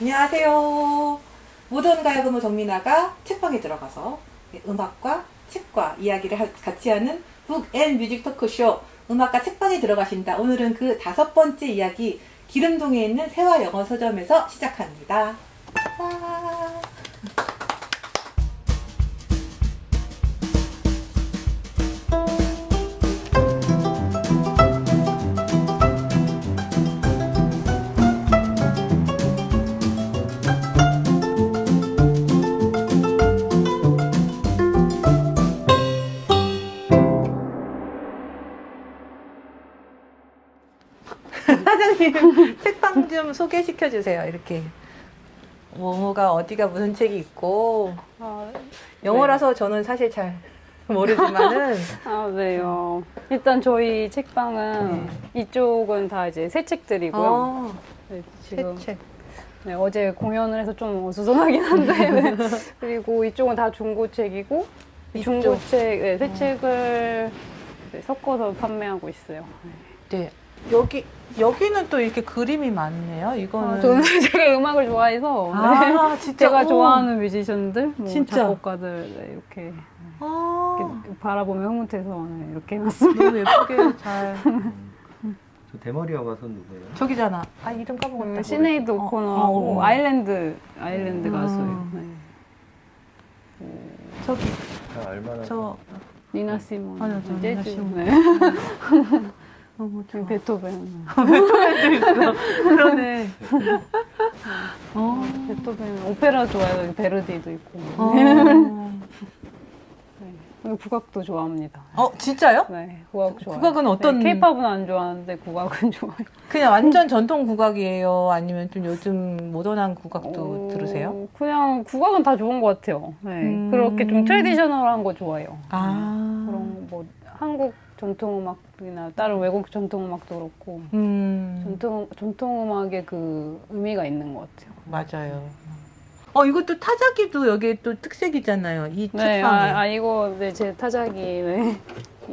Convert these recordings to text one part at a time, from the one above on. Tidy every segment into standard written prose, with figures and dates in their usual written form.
안녕하세요. 모던 가야금의 정민아가 책방에 들어가서 음악과 책과 이야기를 같이 하는 북 앤 뮤직 토크쇼 음악과 책방에 들어가신다. 오늘은 그 5번째 이야기 기름동에 있는 세화 영어 서점에서 시작합니다. 와. 사장님, 책방 좀 소개시켜 주세요. 이렇게 뭐가 어디가 무슨 책이 있고 영어라서 저는 사실 잘 모르지만은 네요. 일단 저희 책방은 이쪽은 다 이제 새 책들이고요. 네, 지금 새 책. 네, 어제 공연을 해서 좀 어수선하긴 한데 네. 그리고 이쪽은 다 중고책이고 중고책, 네, 새 책을 네, 섞어서 판매하고 있어요. 네. 여기는 또 이렇게 그림이 많네요. 이거는 저는 제가 음악을 좋아해서 네. 진짜 제가 좋아하는 뮤지션들, 뭐 진짜? 작곡가들 네, 이렇게 바라보며 흐뭇해서 네, 이렇게 해놨습니다. 너무 예쁘게 잘. 저 대머리 여가수 누구예요? 저기잖아. 이름 까먹었다. 시네이드 오코너하고 아일랜드 가수예요. 네. 저기 다 알만한. 저 니나 시몬, 맞아, 니나 재즈, 시몬. 네. 너무 좋아. 베토벤. 베토벤도 있어. 그러네. 베토벤 오페라 좋아해요. 베르디도 있고. 네. 국악도 좋아합니다. 진짜요? 네, 국악 좋아해요. 국악은 어떤? 네, 케이팝은 안 좋아하는데 국악은 좋아해요. 그냥 완전 전통 국악이에요? 아니면 좀 요즘 모던한 국악도 들으세요? 그냥 국악은 다 좋은 것 같아요. 네. 그렇게 좀 트레디셔널한 거 좋아해요. 그런 뭐 한국 전통음악이나 다른 외국 전통음악도 그렇고 전통음악에 그 의미가 있는 것 같아요. 맞아요. 이것도 타자기도 여기 또 특색이잖아요. 이 네, 책방에. 이거 네, 제 타자기. 네.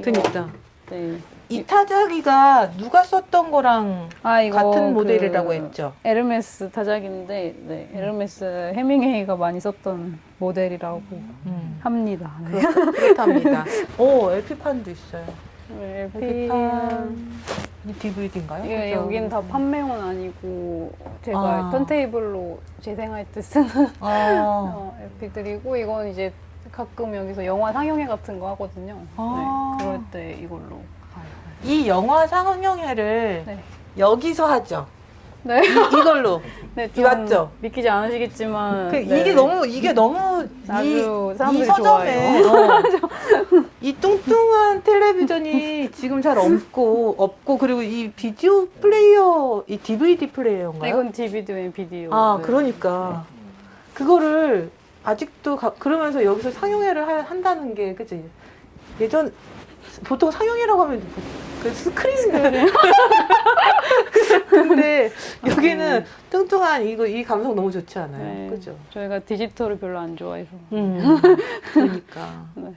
그니까. 네. 이 타자기가 누가 썼던 거랑 이거 같은 모델이라고 했죠? 에르메스 타자기인데, 네, 에르메스 헤밍웨이가 많이 썼던 모델이라고 합니다. 네. 그렇답니다. LP판도 있어요. LP판. 이 DVD인가요? 예, 여긴 다 판매용은 아니고 제가 아. 턴테이블로 재생할 때 쓰는 LP들이고 이건 이제 가끔 여기서 영화 상영회 같은 거 하거든요. 네, 그럴 때 이걸로. 이 영화 상영회를 네. 여기서 하죠? 네. 이걸로. 네, 좀 맞죠? 믿기지 않으시겠지만 네. 이게 너무 아주 이 사람들이 서점에 좋아해요. 이 뚱뚱한 텔레비전이 지금 잘 없고 그리고 이 비디오 플레이어 이 DVD 플레이어인가요? 이건 DVD와 비디오. 네. 그러니까 그거를 아직도 그러면서 여기서 상영회를 한다는 게 그치? 보통 상영회라고 하면 그 스크린인데 근데 여기는 뚱뚱한 이 감성 너무 좋지 않아요? 네. 그죠? 저희가 디지털을 별로 안 좋아해서. 그러니까 네.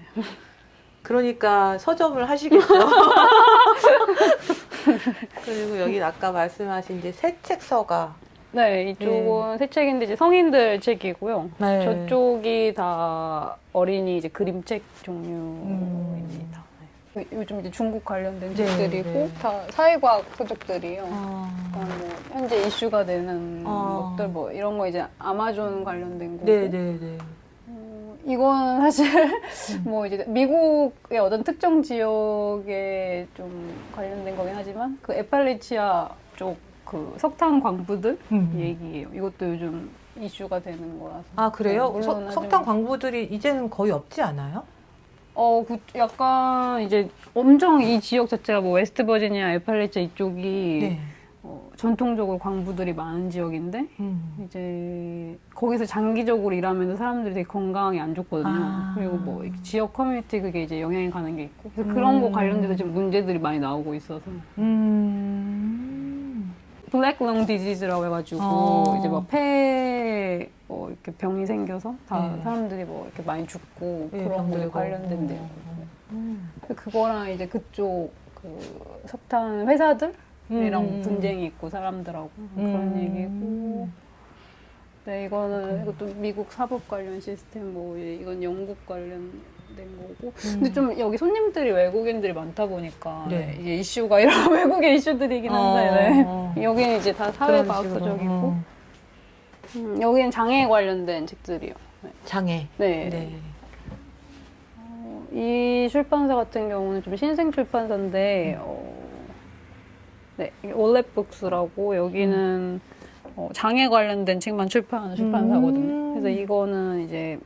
그러니까 서점을 하시겠죠. 그리고 여기 아까 말씀하신 이제 새 책서가 네, 이쪽은 새 책인데 이제 성인들 책이고요. 네. 저쪽이 다 어린이 이제 그림책 종류입니다. 네. 요즘 이제 중국 관련된 책들이고 다 사회과학 서적들이에요. 그러니까 뭐 현재 이슈가 되는 것들 뭐 이런 거 이제 아마존 관련된 거고. 네네네. 이건 사실 뭐 이제 미국의 어떤 특정 지역에 좀 관련된 거긴 하지만 그 에팔리치아 쪽 그 석탄 광부들 얘기예요. 이것도 요즘 이슈가 되는 거라서. 그래요? 네, 물론 석탄 광부들이 이제는 거의 없지 않아요? 약간 이제 엄청 이 지역 자체가 뭐 웨스트 버지니아, 에팔리치아 이쪽이 전통적으로 광부들이 많은 지역인데 이제 거기서 장기적으로 일하면서 사람들이 되게 건강이 안 좋거든요. 그리고 뭐 지역 커뮤니티 그게 이제 영향이 가는 게 있고 그래서 그런 거 관련돼서 지금 문제들이 많이 나오고 있어서 블랙 렁 디지즈라고 해가지고 이제 막 폐 이렇게 병이 생겨서 다 사람들이 뭐 이렇게 많이 죽고 그런 거에 관련된대요. 그거랑 이제 그쪽 그 석탄 회사들이랑 분쟁이 있고 사람들하고 그런 얘기고 네, 이것도 미국 사법 관련 시스템, 뭐, 이건 영국 관련된 거고. 근데 좀 여기 손님들이 외국인들이 많다 보니까, 네. 이제 이슈가 이런 외국인 이슈들이긴 한데, 네. 여기는 이제 다 사회과학서적이고, 여기는 장애에 관련된 책들이요. 네. 장애. 네. 네. 이 출판사 같은 경우는 좀 신생 출판사인데, 네, 올렛북스라고 여기는 장애 관련된 책만 출판하는 출판사거든요. 그래서 이거는 이제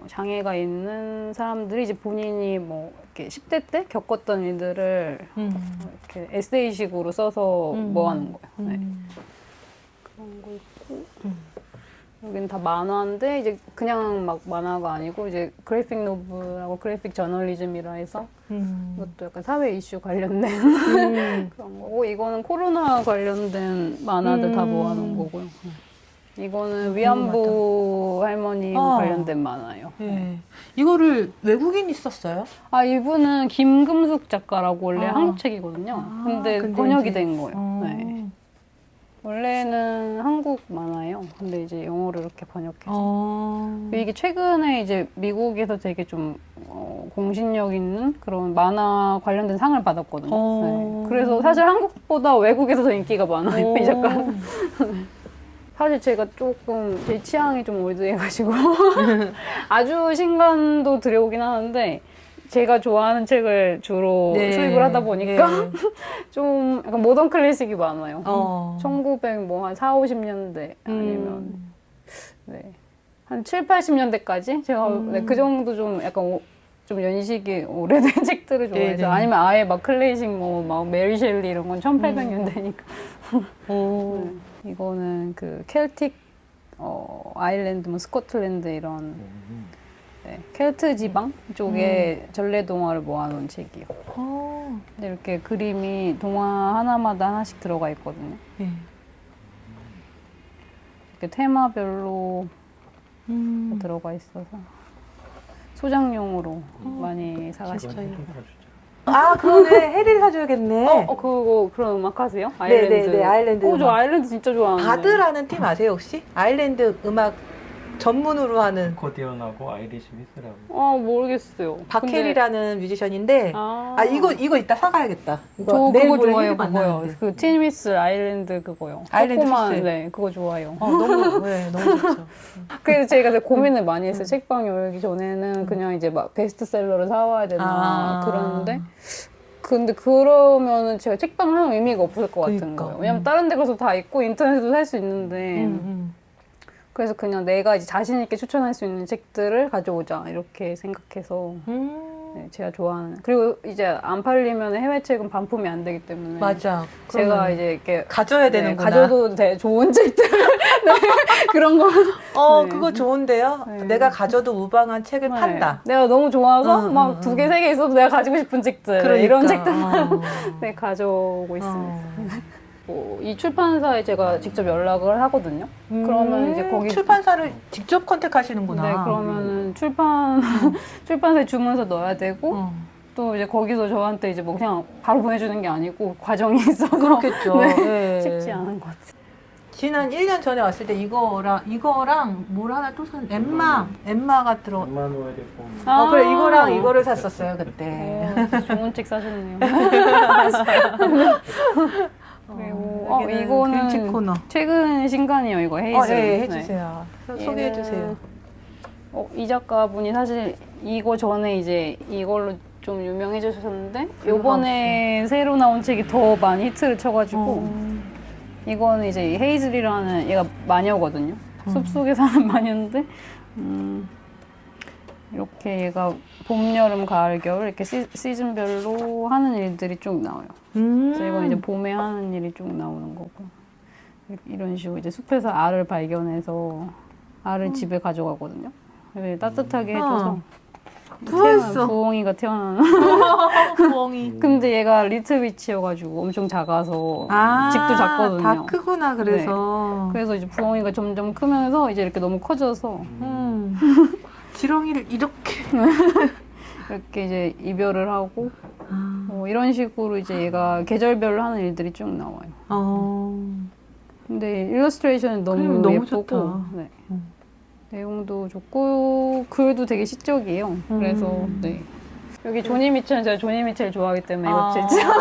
장애가 있는 사람들이 이제 본인이 뭐 이렇게 10대 때 겪었던 일들을 이렇게 에세이식으로 써서 모아놓은 거예요. 네. 그런 거 있고. 여기는 다 만화인데 이제 그냥 막 만화가 아니고 이제 그래픽 노블하고 그래픽 저널리즘이라 해서 이것도 약간 사회 이슈 관련된 그런 거고 이거는 코로나 관련된 만화들 다 모아놓은 거고요. 이거는 위안부 할머니 관련된 만화예요. 네. 이거를 외국인이 썼어요? 아 이분은 김금숙 작가라고 원래 한국 책이거든요. 근데 번역이 된 거예요. 네. 원래는 한국 만화예요. 근데 이제 영어로 이렇게 번역해서. 이게 최근에 이제 미국에서 되게 좀 공신력 있는 그런 만화 관련된 상을 받았거든요. 네. 그래서 사실 한국보다 외국에서 더 인기가 많아요, 이 작가는. 사실 제가 조금 제 취향이 좀 올드해가지고 아주 신간도 들여오긴 하는데 제가 좋아하는 책을 주로 수입을 하다 보니까 좀 약간 모던 클래식이 많아요. 1900뭐 한 4, 50년대 아니면 네. 한 7, 80년대까지 제가 네, 그 정도 좀 약간 좀 연식이 오래된 책들을 좋아해서 네네. 아니면 아예 막 클래식 뭐 막 메리 셸리 이런 건 1800년대니까 네. 이거는 그 켈틱 아일랜드 뭐 스코틀랜드 이런 네, 켈트 지방 쪽에 전래 동화를 모아놓은 책이요. 근데 이렇게 그림이 동화 하나마다 하나씩 들어가 있거든요. 이렇게 테마별로 들어가 있어서 소장용으로 많이 사가시죠. 아, 그러네. 해리를 사줘야겠네. 그거 그런 음악 하세요? 아일랜드. 네네네, 아일랜드 저 음악. 아일랜드 진짜 좋아하는데. 바드라는 팀 아세요, 혹시? 아일랜드 음악 전문으로 하는 코디언하고 아이리시 미스라고. 모르겠어요. 박혜리라는 뮤지션인데, 아, 이거 이따 사가야겠다. 이거 저 내일 그거 모레 좋아해요, 해리 그거요. 만나는데. 그 티니미스 아일랜드 그거요. 아일랜드 조그만, 피스. 네, 그거 좋아요. 너무 좋죠. 그래서 제가 되게 고민을 많이 했어요. 책방 열기 전에는 그냥 이제 막 베스트셀러를 사와야 되나 그러는데 근데 그러면은 제가 책방 하는 의미가 없을 것 같은 그러니까. 거예요. 왜냐면 다른 데 가서 다 있고 인터넷에도 살 수 있는데 그래서 그냥 내가 이제 자신 있게 추천할 수 있는 책들을 가져오자 이렇게 생각해서 네, 제가 좋아하는 그리고 이제 안 팔리면 해외 책은 반품이 안 되기 때문에 맞아. 제가 그러면 이제 이렇게 가져야 되는구나. 가져도 돼 좋은 책들 네, 그런 거 네. 그거 좋은데요? 네. 내가 가져도 무방한 책을 네. 판다. 내가 너무 좋아서 막 2개, 3개 있어도 내가 가지고 싶은 책들 그러니까. 이런 책들만 네, 가져오고 있습니다. 이 출판사에 제가 직접 연락을 하거든요. 그러면 이제 거기 출판사를 직접 컨택하시는구나. 네, 그러면은 출판사에 주문서 넣어야 되고 또 이제 거기서 저한테 이제 뭐 그냥 바로 보내주는 게 아니고 과정이 있어서 그렇겠죠. 네, 네. 쉽지 않은 것 같아요. 지난 1년 전에 왔을 때 이거랑 뭘 하나 또 엠마가 들어. 엠마누엘의 봄. 그래, 이거를 샀었어요, 그때. 좋은 책 사셨네요. 그리고 이거는 그림책 코너. 최근 신간이에요. 이거 헤이즈. 네, 해주세요. 소개해주세요. 이 작가분이 사실 이거 전에 이제 이걸로 좀 유명해지셨는데 요번에 새로 나온 책이 더 많이 히트를 쳐가지고 이거는 이제 헤이즐이라는 얘가 마녀거든요. 숲속에 사는 마녀인데 이렇게 얘가 봄, 여름, 가을, 겨울 이렇게 시즌별로 하는 일들이 쭉 나와요. 그래서 이건 이제 봄에 하는 일이 쭉 나오는 거고 이런 식으로 이제 숲에서 알을 발견해서 알을 집에 가져가거든요. 따뜻하게 해줘서 부어있어. 부엉이가 태어나는. 부엉이. 근데 얘가 리틀위치여가지고 엄청 작아서 집도 작거든요. 다 크구나, 그래서. 네. 그래서 이제 부엉이가 점점 크면서 이제 이렇게 너무 커져서 지렁이를 이렇게. 이렇게 이제 이별을 하고 이런 식으로 이제 얘가 계절별로 하는 일들이 쭉 나와요. 근데 일러스트레이션은 너무 너무 예쁘고 좋다. 네. 내용도 좋고 글도 되게 시적이에요. 그래서 네. 여기 조니 미첼은 제가 조니 미첼 좋아하기 때문에 이거 진짜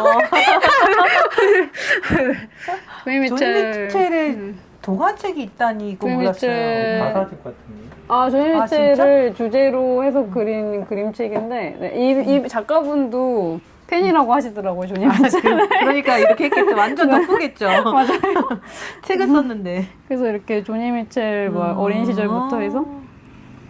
조니 미첼 미첼의 동화책이 있다니 이거 조니 몰랐어요. 미첼 가사집 같은데. 조니 아, 미첼을 주제로 해서 그린 그림책인데 네, 이 작가분도 팬이라고 하시더라고요, 조니 미첼. 그러니까 이렇게 했겠죠. 완전 덕후겠죠. 맞아요. 책을 썼는데. 그래서 이렇게 조니 미첼 뭐 어린 시절부터 해서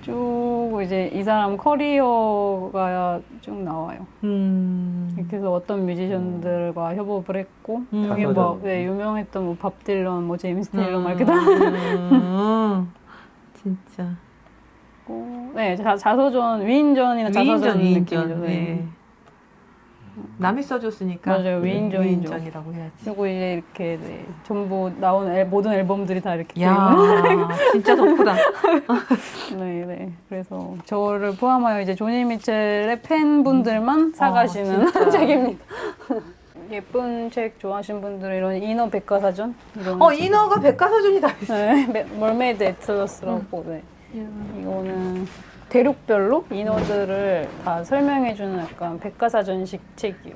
쭉 이제 이 사람 커리어가 쭉 나와요. 이렇게 해서 어떤 뮤지션들과 협업을 했고 여기 뭐 네, 유명했던 뭐 밥 딜런, 뭐 제임스 테일러 막 이렇게 다. 진짜. 네, 자서전 위인전이나 자서전 느낌이죠. 네. 네. 남이 써줬으니까. 맞아요, 위인전이죠. 위인전이라고 해야지. 그리고 이제 이렇게 네, 전부 나온 모든 앨범들이 다 이렇게 야, 진짜 덕후다. 네, 네. 그래서 저를 포함하여 이제 조니 미첼의 팬분들만 사가시는 진짜. 책입니다. 예쁜 책 좋아하시는 분들은 이런 이너 백과사전 이런 인어가 백과사전이 다 있어. 네, 멀메이드 애틀러스라고 네. 이거는 대륙별로 인어들을 다 설명해주는 약간 백과사전식 책이요.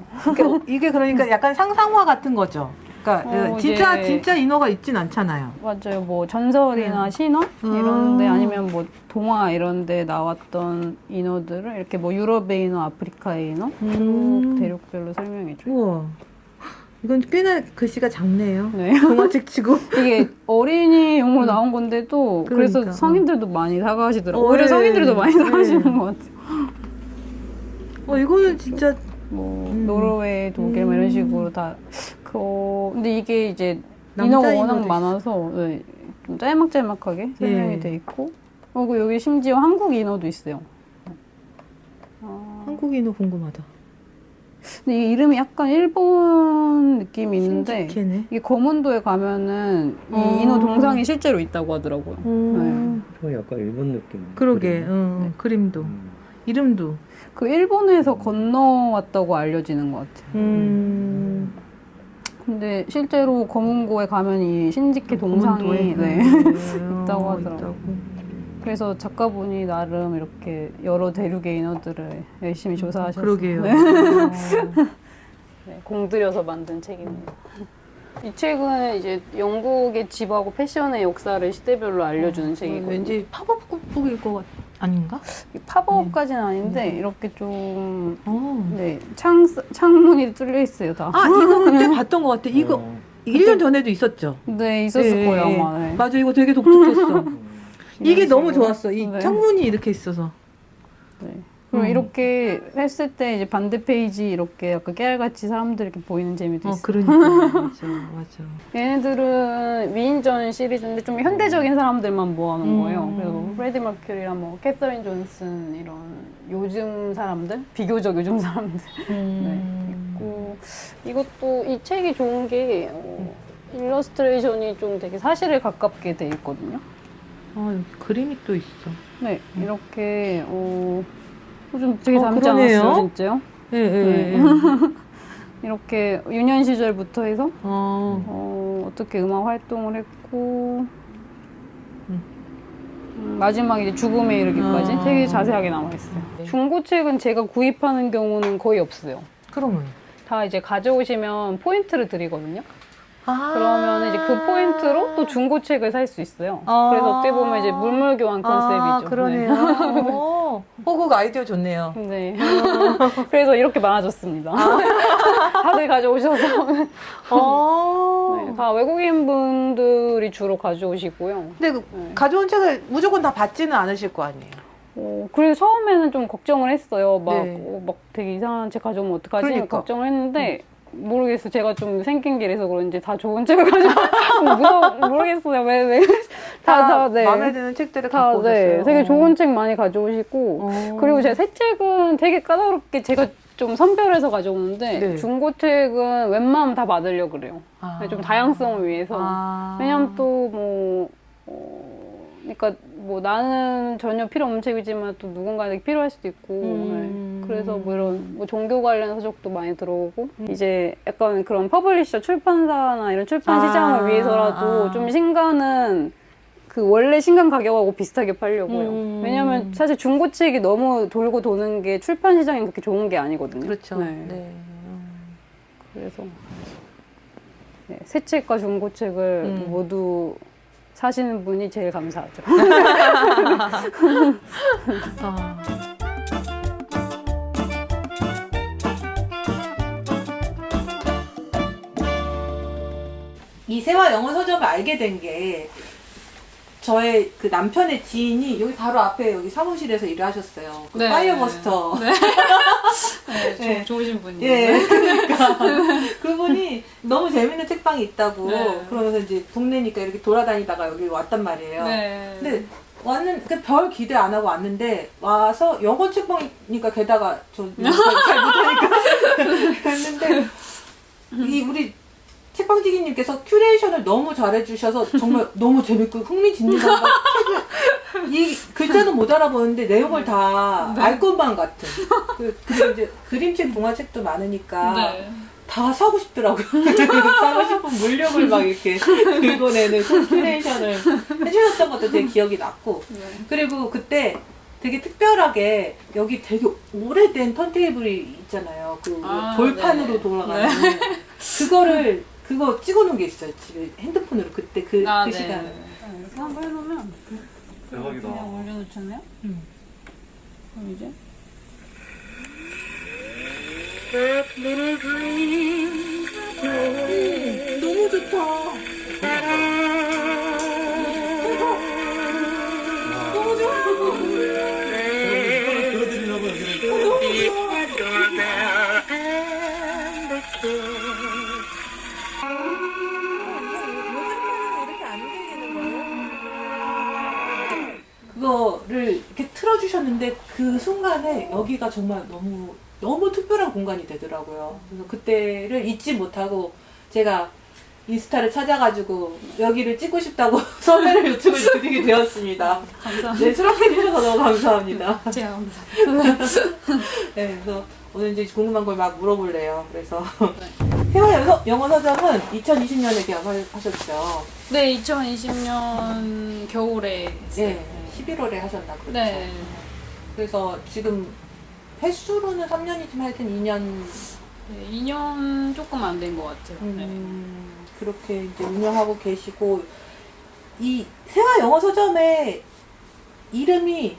이게 그러니까 약간 상상화 같은 거죠. 그러니까 진짜 이제- 진짜 인어가 있진 않잖아요. 맞아요. 뭐 전설이나 신화 이런데 아니면 뭐 동화 이런데 나왔던 인어들을 이렇게 뭐 유럽의 인어, 아프리카의 인어 쭉 대륙별로 설명해줘요. 우와. 이건 꽤나 글씨가 작네요. 네. 동화책 치고. 이게 어린이용으로 나온 건데도 그래서 그러니까. 성인들도 많이 사가시더라고요. 오히려 네. 성인들도 많이 네. 사가시는 것 같아요. 이거는 진짜 뭐 노르웨이, 독일 뭐 이런 식으로 다. 근데 이게 이제 인어가 남자 워낙 인어도 많아서 네, 좀 짤막짤막하게 설명이 예. 돼 있고 그리고 여기 심지어 한국 인어도 있어요. 한국 인어 궁금하다. 근데 이 이름이 약간 일본 느낌이 있는데 신기하네. 이게 검은도에 가면은 이 인어 동상이 실제로 있다고 하더라고요. 저 약간 일본 느낌. 그러게. 네. 그림도. 이름도. 그 일본에서 건너왔다고 알려지는 것 같아요. 근데 실제로 검은고에 가면 이 신지케 동상이 네. 있다고 하더라고요. 그래서 작가분이 나름 이렇게 여러 대륙의 인어들을 열심히 조사하셔서 그러게요. 네. 네, 공들여서 만든 책입니다. 이 책은 이제 영국의 집하고 패션의 역사를 시대별로 알려주는 책이거든요. 왠지 팝업북일 것 아닌가? 팝업까지는 아닌데 이렇게 좀 네, 창문이 뚫려 있어요 다. 이거 그때 봤던 것 같아. 이거 1년 전에도 있었죠? 네, 있었을 거예요 아마. 네. 맞아, 이거 되게 독특했어. 이게 이런 너무 식으로. 좋았어. 이 네. 창문이 이렇게 있어서. 네. 그리고 이렇게 했을 때 이제 반대 페이지 이렇게 약간 깨알같이 사람들이 이렇게 보이는 재미도 있어요. 그러니까. 맞아. 얘네들은 위인전 시리즈인데 좀 현대적인 사람들만 모아놓은 거예요. 그래서 뭐 프레디 머큐리랑 뭐 캐서린 존슨 이런 요즘 사람들, 비교적 요즘 사람들 네, 있고 이것도 이 책이 좋은 게 일러스트레이션이 좀 되게 사실에 가깝게 돼 있거든요. 여기 그림이 또 있어. 네, 이렇게 좀 되게 닮지 그러네요. 않았어요, 진짜요? 예. 이렇게 유년 시절부터 해서 어떻게 음악 활동을 했고 마지막에 이제 죽음에 이르기까지 되게 자세하게 나와 있어요. 중고책은 제가 구입하는 경우는 거의 없어요. 그러면. 다 이제 가져오시면 포인트를 드리거든요. 그러면 이제 그 포인트로 또 중고책을 살 수 있어요. 그래서 어떻게 보면 이제 물물 교환 컨셉이죠. 그러네요. 호국 아이디어 좋네요. 네. 그래서 이렇게 많아졌습니다. 다들 가져오셔서. 네, 다 외국인 분들이 주로 가져오시고요. 근데 가져온 책을 무조건 다 받지는 않으실 거 아니에요? 그리고 처음에는 좀 걱정을 했어요. 막, 네. 막 되게 이상한 책 가져오면 어떡하지? 그러니까. 걱정을 했는데, 모르겠어요. 제가 좀 생긴 길에서 그런지 다 좋은 책을 모르겠어요. 왜. 네. 마음에 드는 책들을 갖고 오셨어요. 네. 되게 좋은 책 많이 가져오시고, 그리고 제가 새 책은 되게 까다롭게 제가 좀 선별해서 가져오는데, 네. 중고책은 웬만하면 다 받으려고 그래요. 좀 다양성을 위해서. 왜냐면 또 그러니까 뭐 나는 전혀 필요 없는 책이지만 또 누군가에게 필요할 수도 있고 그래서 뭐 이런 뭐 종교 관련 서적도 많이 들어오고 이제 약간 그런 퍼블리셔 출판사나 이런 출판 시장을 위해서라도 좀 신간은 그 원래 신간 가격하고 비슷하게 팔려고요. 왜냐면 사실 중고책이 너무 돌고 도는 게 출판 시장이 그렇게 좋은 게 아니거든요. 그렇죠. 네. 네. 그래서 네, 새 책과 중고책을 모두 사시는 분이 제일 감사하죠. 이 세화 영어 서점을 알게 된 게 저의 그 남편의 지인이 여기 바로 앞에 여기 사무실에서 일을 하셨어요. 그 네. 파이어버스터. 네. 좋으신 분이에요. 예, 그러니까 그분이 너무 재밌는 책방이 있다고 네. 그러면서 이제 동네니까 이렇게 돌아다니다가 여기 왔단 말이에요. 네. 근데 별 기대 안 하고 왔는데 와서 영어 책방이니까 게다가 저 잘 못하니까 했는데 이 우리 책방지기님께서 큐레이션을 너무 잘해주셔서 정말 너무 재밌고 흥미진진한 책을 이 글자는 못 알아보는데 내용을 다 알 것만 같은 그리고 이제 그림책 동화책도 많으니까 네. 다 사고 싶더라고요. 사고 싶은 물력을 막 이렇게 긁어내는 그 큐레이션을 해주셨던 것도 되게 기억이 났고 그리고 그때 되게 특별하게 여기 되게 오래된 턴테이블이 있잖아요. 그 돌판으로 네. 돌아가는 그거 찍어놓은 게 있어요. 집에 핸드폰으로 그때 그 네. 시간에. 이렇게 한번 해놓으면 대박이다. 그냥 올려놓잖아요. 그럼 이제 너무 좋다. 너무 좋아. 들어드리려고 여기는. 그거를 이렇게 틀어주셨는데 그 순간에 여기가 정말 너무 특별한 공간이 되더라고요. 그래서 그때를 잊지 못하고 제가 인스타를 찾아가지고 여기를 찍고 싶다고 섭외를 요청을 드리게 되었습니다. 감사합니다. 네, 수락해 주셔서 너무 감사합니다. 제가 감사합니다. 네, 그래서 오늘 이제 궁금한 걸 막 물어볼래요. 그래서 세화 영어 서점은 2020년에 개업하셨죠? 네, 2020년 겨울에 했어요. 네, 11월에 하셨나 그렇죠? 네. 그래서 지금 횟수로는 3년이지만 하여튼 2년 네, 2년 조금 안 된 것 같아요. 그렇게 이제 운영하고 계시고 이 세화 영어 서점의 이름이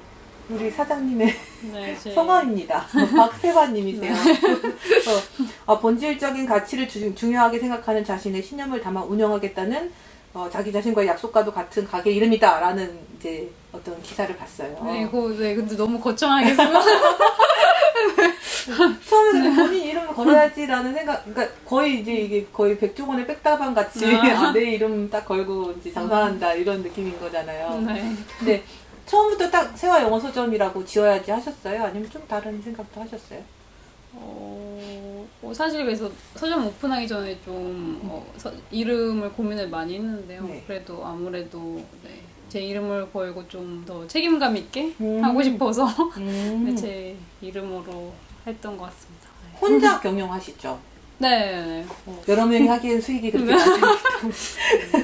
우리 사장님의 네, 제 성함입니다. 박세화님이세요. 본질적인 가치를 중요하게 생각하는 자신의 신념을 담아 운영하겠다는 자기 자신과의 약속과도 같은 가게 이름이다라는 이제 어떤 기사를 봤어요. 네, 근데 너무 거창하게 쓰고 처음에 본인 이름을 걸어야지라는 생각, 그러니까 거의 이제 이게 거의 백종원의 백다방 같이 내 이름 딱 걸고 이제 장사한다 이런 느낌인 거잖아요. 네. 근데 처음부터 딱 세화 영어 서점이라고 지어야지 하셨어요? 아니면 좀 다른 생각도 하셨어요? 사실 그래서 서점 오픈하기 전에 좀 이름을 고민을 많이 했는데요. 네. 그래도 아무래도 네, 제 이름을 걸고 좀 더 책임감 있게 하고 싶어서 네, 제 이름으로 했던 것 같습니다. 네. 혼자 경영하시죠? 네. 여러 명이 하기엔 수익이 그렇게 나지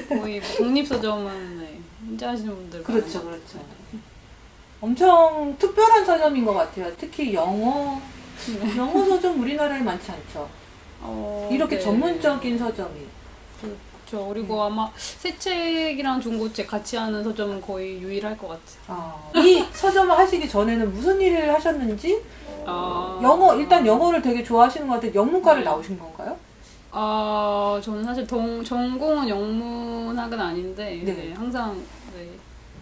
거의 독립서점은 네, 혼자 하시는 분들 그렇죠, 많아요. 그렇죠. 엄청 특별한 서점인 것 같아요. 특히 영어 서점 우리나라에 많지 않죠. 이렇게 네. 전문적인 서점이. 그렇죠. 그리고 아마 새 책이랑 중고책 같이 하는 서점은 거의 유일할 것 같아요. 이 서점을 하시기 전에는 무슨 일을 하셨는지 일단 영어를 되게 좋아하시는 것 같아요. 영문과를 네. 나오신 건가요? 저는 사실 전공은 영문학은 아닌데 네. 네, 항상 네,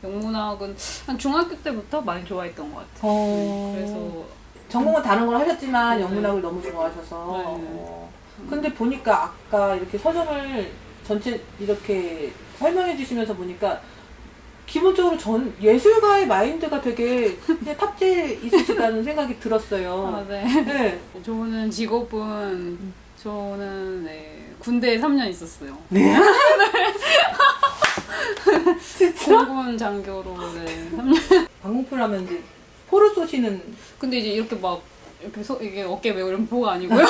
영문학은 한 중학교 때부터 많이 좋아했던 것 같아요. 그래서 전공은 다른 걸 하셨지만 네. 영문학을 너무 좋아하셔서. 네. 근데 보니까 아까 이렇게 서점을 전체 이렇게 설명해 주시면서 보니까 기본적으로 예술가의 마인드가 되게 그냥 탑재해 있으시다는 생각이 들었어요. 네. 네. 저는 직업은 저는 네, 군대에 3년 있었어요. 네? 공군 장교로 네, 3년. 방공풀 하면 이제 포를 쏘시는. 근데 이제 이렇게 막 이렇게 이게 어깨 메고 이런 보가 아니고요.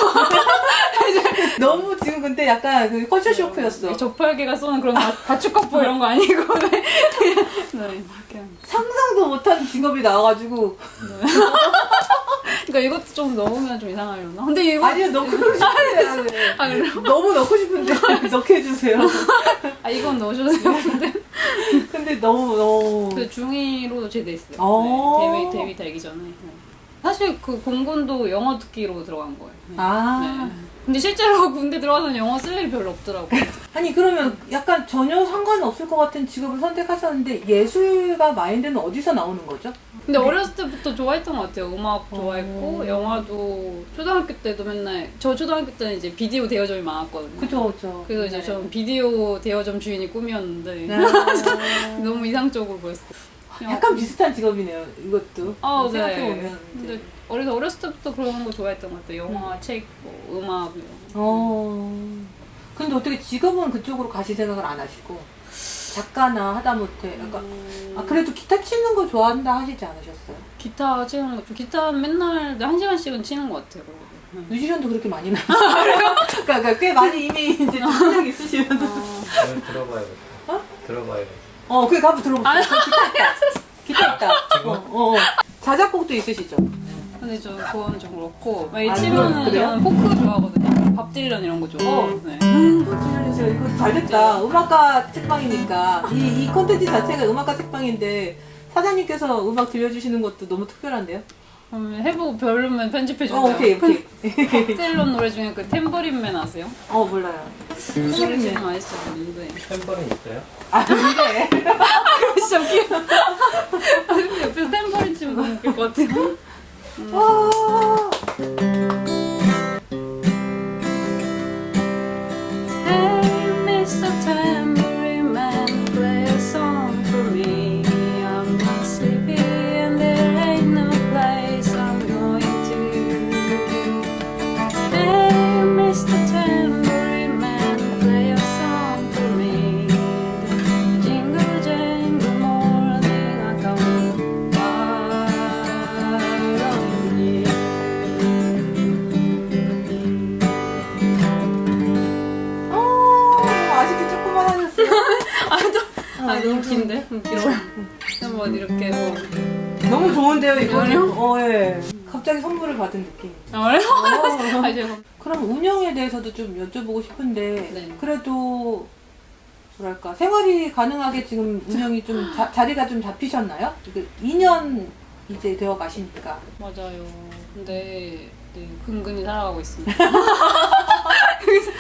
너무 지금 근데 약간 그 컬처 쇼크였어. 저팔계가 쏘는 그런 가축커프 이런 거 아니고. 네. 네. 그냥. 상상도 못한 직업이 나와가지고. 그러니까 이것도 좀 넣으면 좀 이상하려나? 근데 이거 아니요, 넣고 싶은데. 아 그래요? 너무 넣고 싶은데 넣게 해주세요. 아 이건 넣으셔도 되는데. 근데 너무. 그 중2로 제대했어요. 오. 네, 데뷔 되기 전에. 네. 사실 그 공군도 영어 듣기로 들어간 거예요. 네. 아. 네. 근데 실제로 군대 들어가서는 영어 쓸 일이 별로 없더라고요. 아니, 그러면 약간 전혀 상관없을 것 같은 직업을 선택하셨는데 예술가 마인드는 어디서 나오는 거죠? 근데 어렸을 때부터 좋아했던 것 같아요. 음악 좋아했고, 어. 영화도 초등학교 때도 맨날, 저 초등학교 때는 이제 비디오 대여점이 많았거든요. 그죠. 그래서 이제 네. 저는 비디오 대여점 주인이 꿈이었는데, 아. 너무 이상적으로 보였어요. 약간 비슷한 직업이네요, 이것도. 아, 네. 생각해보면. 근데 어렸을 때부터 그런 거 좋아했던 것 같아요. 영화, 책, 뭐, 음악 이런 거. 근데 어떻게 직업은 그쪽으로 가실 생각을 안 하시고 작가나 하다못해 약간 그래도 기타 치는 거 좋아한다 하시지 않으셨어요? 기타 치는 거, 기타는 맨날 1시간씩은 치는 것 같아요. 그러고. 뮤지션도 그렇게 많이 나요? 그러니까 꽤 많이 이미 이제 실력 있으시면 들어봐야겠다. 어? 들어봐야겠다. 그래 한번 들어볼게요. 기타 있다. 자작곡도 있으시죠? 근데 저 그건 좀 그렇고 아, 치면은 그래요? 저는 포크 좋아하거든요. 밥 딜런 이런 거 좋아해요. 네. 찔러주세요. 이거 잘됐다. 음악가 책방이니까 이 콘텐츠 자체가 음악가 책방인데 사장님께서 음악 들려주시는 것도 너무 특별한데요? 해보고 별로면 편집해주세요. 오케이. 밥 딜런 노래 중에 그 탬버린맨 아세요? 몰라요. 탬버린 아시는데 템버린 있어요? 이래. 진짜 웃겨. 옆에서 탬버린 치면 너무 웃길 것 같아요. 와. Hey, Mr. Tambourine Man, play a song for me. I'm not sleepy and there ain't no place I'm going to. Hey, Mr. Tambourine Man, play a song for me. Jingle jangle morning, I come following you. 아쉽게 조금만 하셨어요. 너무 긴데? 길어요. 한번 이렇게 뭐. 너무 좋은데요, 이거? 그래요? 예. 갑자기 선물을 받은 느낌. 그래요? 어. 아, 제가. 그럼 운영에 대해서도 좀 여쭤보고 싶은데, 네. 그래도, 뭐랄까, 생활이 가능하게 지금 운영이 좀, 자리가 좀 잡히셨나요? 2년 이제 되어 가시니까. 맞아요. 근데, 네, 근근히 살아가고 있습니다.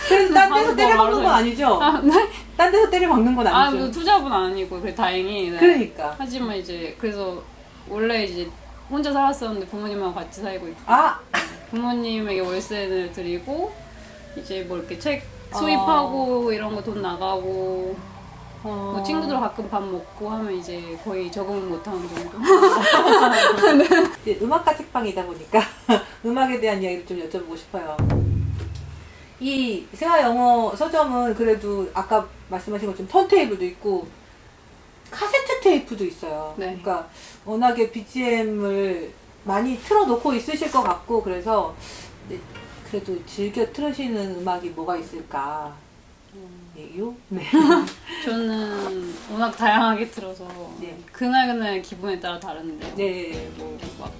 그래서 딴 데서 뭐 때려박는 건 알아서- 아니죠? 아, 네? 딴 데서 때려박는 건 아니죠? 뭐 투잡은 아니고, 그래, 다행히. 네. 그러니까. 하지만 이제, 그래서, 원래 이제, 혼자 살았었는데 부모님하고 같이 살고 있고. 아! 부모님에게 월세를 드리고, 이제 뭐 이렇게 책 수입하고, 이런 거 돈 나가고, 뭐 친구들 가끔 밥 먹고 하면 이제 거의 적응을 못하는 정도. 이제 음악가 책방이다 보니까 음악에 대한 이야기를 좀 여쭤보고 싶어요. 이 세화 영어 서점은 그래도 아까 말씀하신 것처럼 턴테이블도 있고 카세트 테이프도 있어요. 네. 그러니까 워낙에 BGM을 많이 틀어놓고 있으실 것 같고 그래서 네, 그래도 즐겨 틀으시는 음악이 뭐가 있을까? 예요? 네. 저는 워낙 다양하게 틀어서 네. 그날 기분에 따라 다른데 네. 막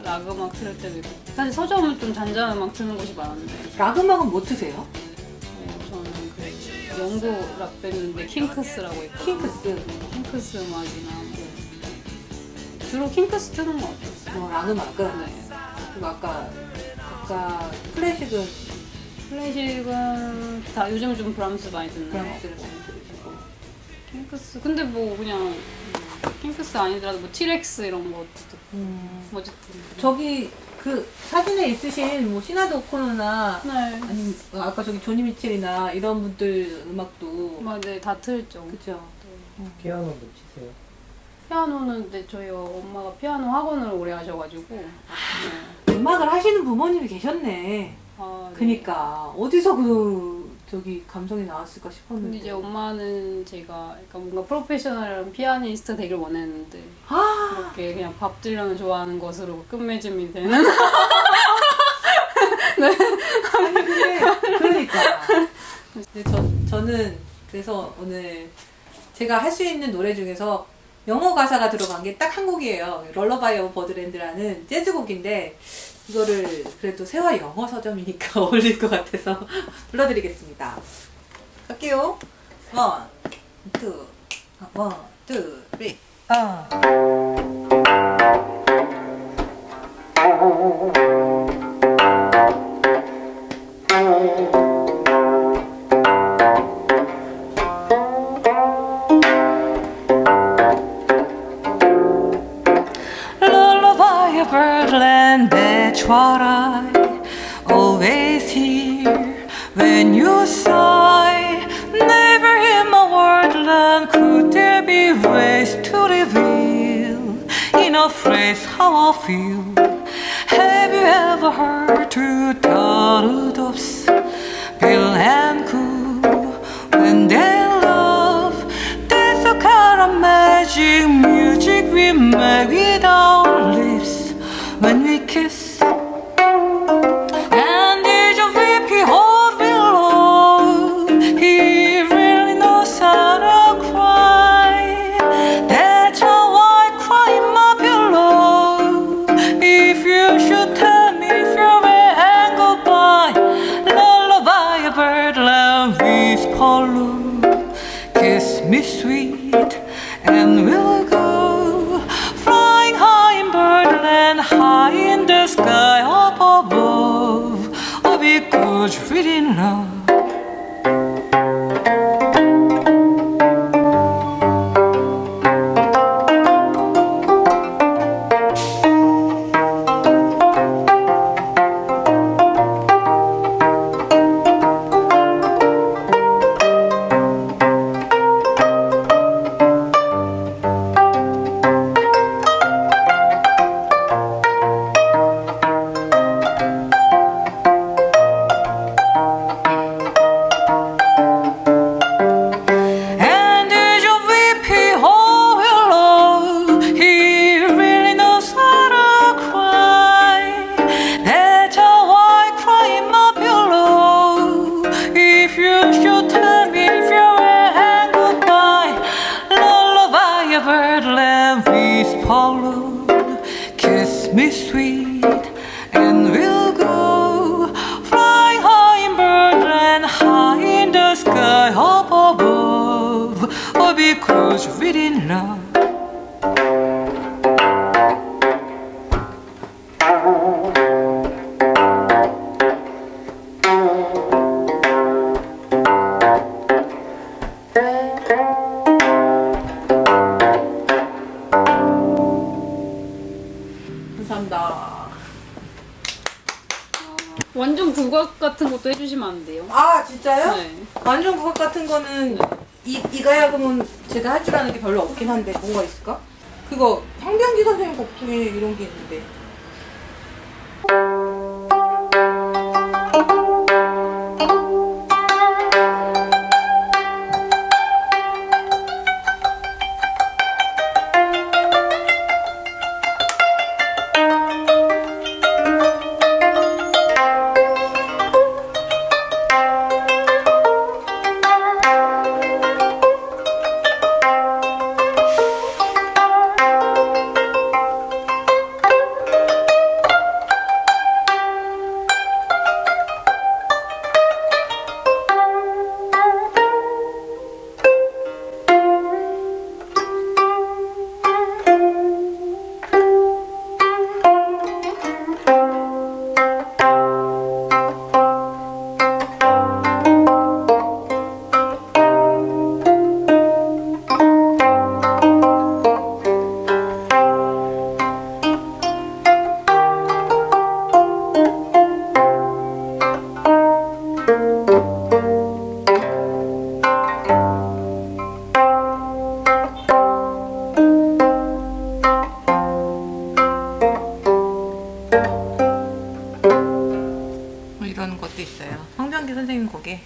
락 음악 틀을 때도 있고 사실 서점은 좀 잔잔한 음악 트는 곳이 많은데 락 음악은 뭐 트세요? 저는 그 영국 락 밴드인데 킹크스라고 있고 킹크스 음악이나 주로 킹크스 트는 것 같아요. 락 음악은? 네. 그리고 아까 클래식은 클래식은 다 요즘 좀 브람스 많이 듣는 거 브람스를 같고 많이 들으시고 킹크스 근데 뭐 그냥 킹크스 아니더라도 뭐 티렉스 이런 것도 듣고 어쨌든 저기 그 사진에 있으신 뭐 시나드 오코노나 네. 아니면 아까 저기 조니 미첼이나 이런 분들 음악도 네, 다 틀죠. 그죠? 피아노도 치세요? 피아노는 근데 저희 엄마가 피아노 학원을 오래 하셔가지고 네. 음악을 하시는 부모님이 계셨네. 네. 그니까 어디서 저기 감성이 나왔을까 싶었는데. 근데 이제 엄마는 제가 그러니까 뭔가 프로페셔널한 피아니스트 되길 원했는데 아 이렇게 그냥 밥 들려는 좋아하는 것으로 끝맺음이 되는 그러니까. 근데 저는 그래서 오늘 제가 할 수 있는 노래 중에서 영어 가사가 들어간 게 딱 한 곡이에요. 럴러바이 오브 버드랜드라는 재즈곡인데 이거를 그래도 세화 영어 서점이니까 어울릴 것 같아서 불러드리겠습니다. 갈게요. 원, 투, 쓰리. Lullaby of birdland, that's what I always hear when you sigh. Never in my wordland could there be ways to reveal in a phrase how I feel. Have you ever heard two turtles, Bill and Coo, when they love? There's a kind of magic music we make with our lips when we kiss. And there's a weepy heart we love. He really knows how to cry. That's how I cry in my pillow. If you should tell me farewell and goodbye, lullaby a birdland whisper low. Kiss me sweet and we'll go flying high in birdland, high in the sky up above. Oh, because we're in love. And there's your VP, oh, hello. He really knows how to cry. That's how I cry in my pillow. If you should tell me farewell and goodbye, lullaby a birdland whisper low. Kiss me sweet and we'll go flying high in birdland, high in the sky up above. Oh, because we're in love. 감사합니다. 완전 국악 같은 것도 해주시면 안 돼요? 아 진짜요? 네. 완전 국악 같은 거는 이가야금은 제가 할 줄 아는 게 별로 없긴 한데 뭔가 있을까? 그거 황병기 선생님 곡 중에 이런 게 있는데. 황병기 선생님 곡에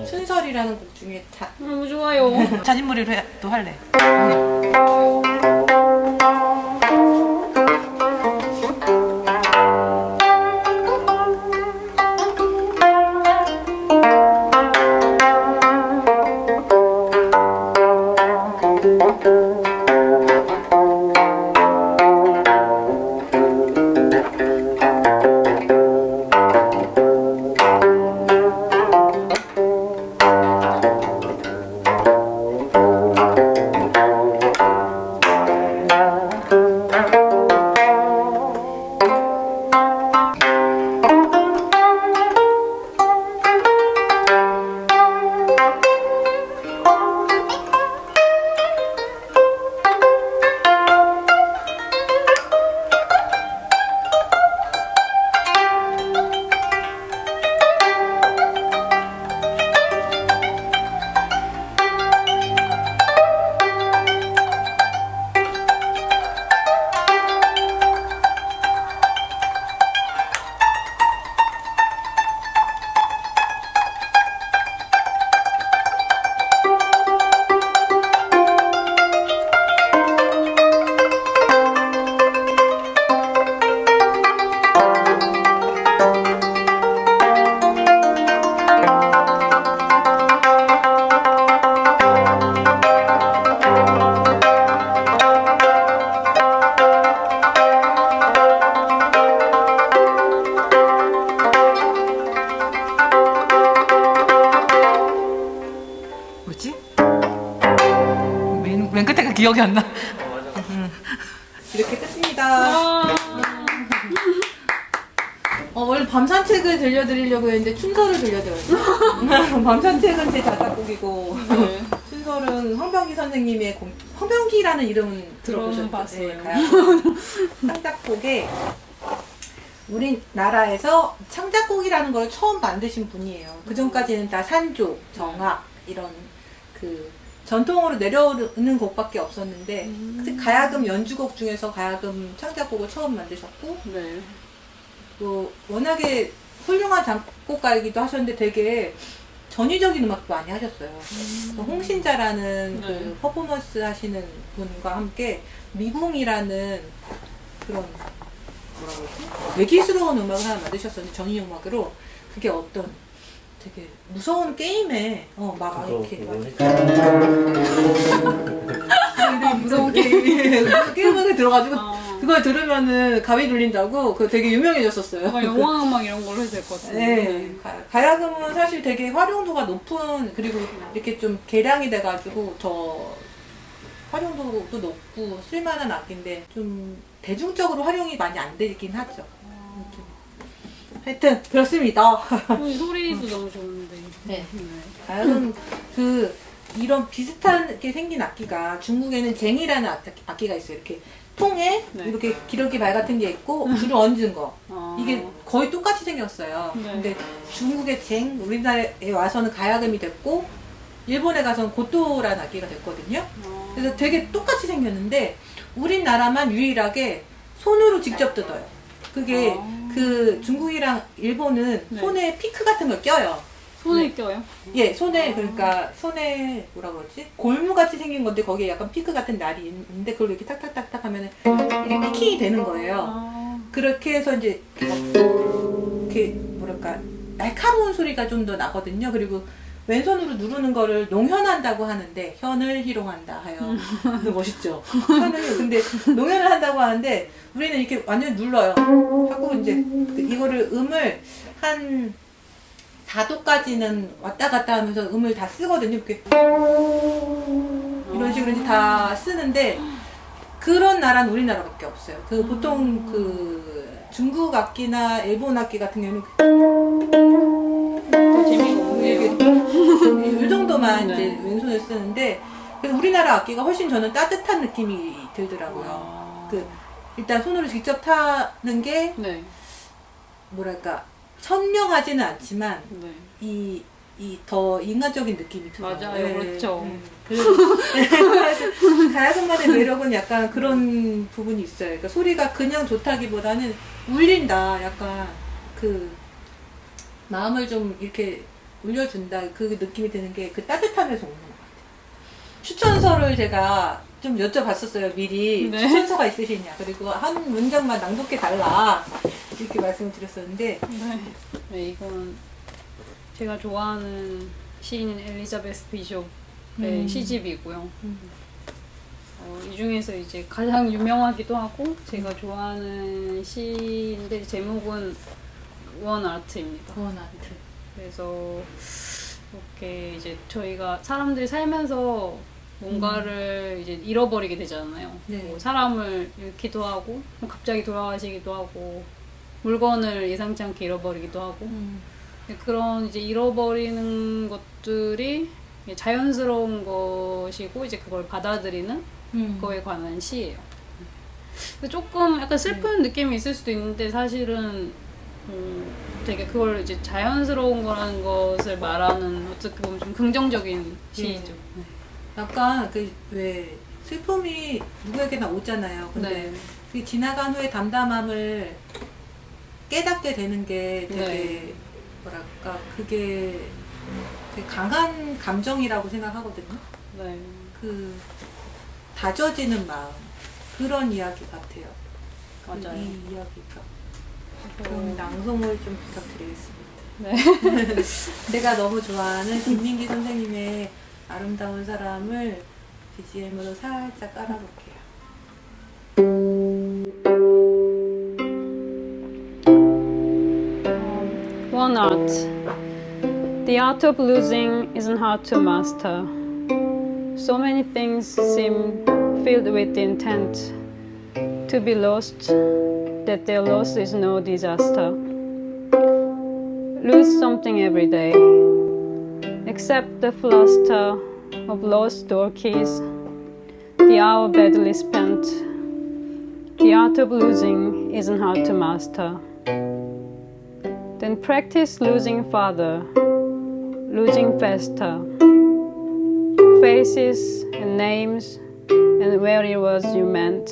순설이라는 곡 중에 너무 좋아요. 자진몰이로 또 할래. 기억이 안 나. 맞아. 이렇게 끝입니다. 원래 밤 산책을 들려드리려고 했는데 춘서를 들려드렸어요. 밤 산책은 제 자작곡이고 네. 춘설은 황병기 선생님의 황병기라는 이름은 들어보셨죠? 들어봤어요. 네, 가야금 창작곡에 우리나라에서 창작곡이라는 걸 처음 만드신 분이에요. 그 전까지는 다 산조, 정악 이런 그 전통으로 내려오는 곡밖에 없었는데 가야금 연주곡 중에서 가야금 창작곡을 처음 만드셨고 네. 또 워낙에 훌륭한 작곡가이기도 하셨는데 되게 전위적인 음악도 많이 하셨어요. 홍신자라는 네. 그 퍼포먼스 하시는 분과 함께 미궁이라는 그런 뭐라고 그러지? 외기스러운 음악을 하나 만드셨었는데 전위 음악으로 그게 어떤 되게 무서운 게임에 막 그거 이렇게 막 무서운 게임에 들어가지고 아. 그걸 들으면은 가위 눌린다고 그 되게 유명해졌었어요. 뭔가 영화 음악 이런 걸로 해도 될 것 같아요. 네. 가야금은 사실 되게 활용도가 높은 그리고 이렇게 좀 개량이 돼가지고 더 활용도도 높고 쓸만한 악기인데 좀 대중적으로 활용이 많이 안 되긴 하죠. 하여튼 그렇습니다. 이 소리도 너무 좋은데. 네. 가야금 이런 비슷하게 생긴 악기가 중국에는 쟁이라는 악기가 있어요. 이렇게 통에 네. 이렇게 기러기 발 같은 게 있고 줄을 얹은 거. 아. 이게 거의 똑같이 생겼어요. 네. 근데 중국의 쟁, 우리나라에 와서는 가야금이 됐고 일본에 가서는 고토라는 악기가 됐거든요. 아. 그래서 되게 똑같이 생겼는데 우리나라만 유일하게 손으로 직접 뜯어요. 그게 그 중국이랑 일본은 네. 손에 피크 같은 걸 껴요. 손에 껴요? 예, 손에 그러니까 손에 뭐라 그러지? 골무 같이 생긴 건데 거기에 약간 피크 같은 날이 있는데 그걸 이렇게 탁탁탁탁 하면은 이렇게 피킹이 되는 거예요. 아. 그렇게 해서 이제 이렇게 뭐랄까 날카로운 소리가 좀 더 나거든요. 그리고 왼손으로 누르는 거를 농현한다고 하는데 현을 희롱한다 하여 멋있죠. 현을 근데 농현을 한다고 하는데 우리는 이렇게 완전 눌러요. 하고 이제 이거를 음을 한 4도까지는 왔다 갔다 하면서 음을 다 쓰거든요. 이렇게 이런 식으로 이제 다 쓰는데 그런 나라는 우리나라밖에 없어요. 그 보통 그 중국 악기나 일본 악기 같은 경우는 더 재미가 없네요. 이 정도만 네. 이제 왼손을 쓰는데 그래서 우리나라 악기가 훨씬 저는 따뜻한 느낌이 들더라고요. 그 일단 손으로 직접 타는 게 네. 뭐랄까 선명하지는 않지만 네. 이 더 인간적인 느낌이 들어요. 맞아요. 그렇죠. 그래서 가야금만의 매력은 약간 그런 부분이 있어요. 그러니까 소리가 그냥 좋다기보다는 울린다. 약간 그 마음을 좀 이렇게 울려준다. 그 느낌이 드는 게 그 따뜻함에서 오는 것 같아요. 추천서를 제가 좀 여쭤봤었어요. 미리. 네. 추천서가 있으시냐. 그리고 한 문장만 낭독해 달라. 이렇게 말씀을 드렸었는데 네. 네, 이건 제가 좋아하는 시인 엘리자베스 비숍의 시집이고요. 이 중에서 이제 가장 유명하기도 하고 제가 좋아하는 시인데 제목은 원 아트입니다. 원 아트. 그래서 이렇게 이제 저희가 사람들이 살면서 뭔가를 이제 잃어버리게 되잖아요. 네. 뭐 사람을 잃기도 하고 갑자기 돌아가시기도 하고 물건을 예상치 않게 잃어버리기도 하고 그런 이제 잃어버리는 것들이 자연스러운 것이고 이제 그걸 받아들이는 거에 관한 시예요. 조금 약간 슬픈 느낌이 있을 수도 있는데 사실은 되게 그걸 이제 자연스러운 거라는 것을 말하는 어떻게 보면 좀 긍정적인 시이죠. 네. 약간 그 왜 슬픔이 누구에게나 오잖아요. 근데 네. 그 지나간 후에 담담함을 깨닫게 되는 게 되게 네. 뭐랄까 그게 되게 강한 감정이라고 생각하거든요. 네. 그 다져지는 마음 그런 이야기 같아요. 맞아요. 이 이야기가. 그럼 낭송을 좀 부탁드리겠습니다. 네. 내가 너무 좋아하는 김민기 선생님의 아름다운 사람을 BGM으로 살짝 깔아볼게요. One art. The art of losing isn't hard to master. So many things seem filled with the intent to be lost, that their loss is no disaster. Lose something every day, except the fluster of lost door keys, the hour badly spent. The art of losing isn't hard to master. Then practice losing farther, losing faster. Faces and names and where it was you meant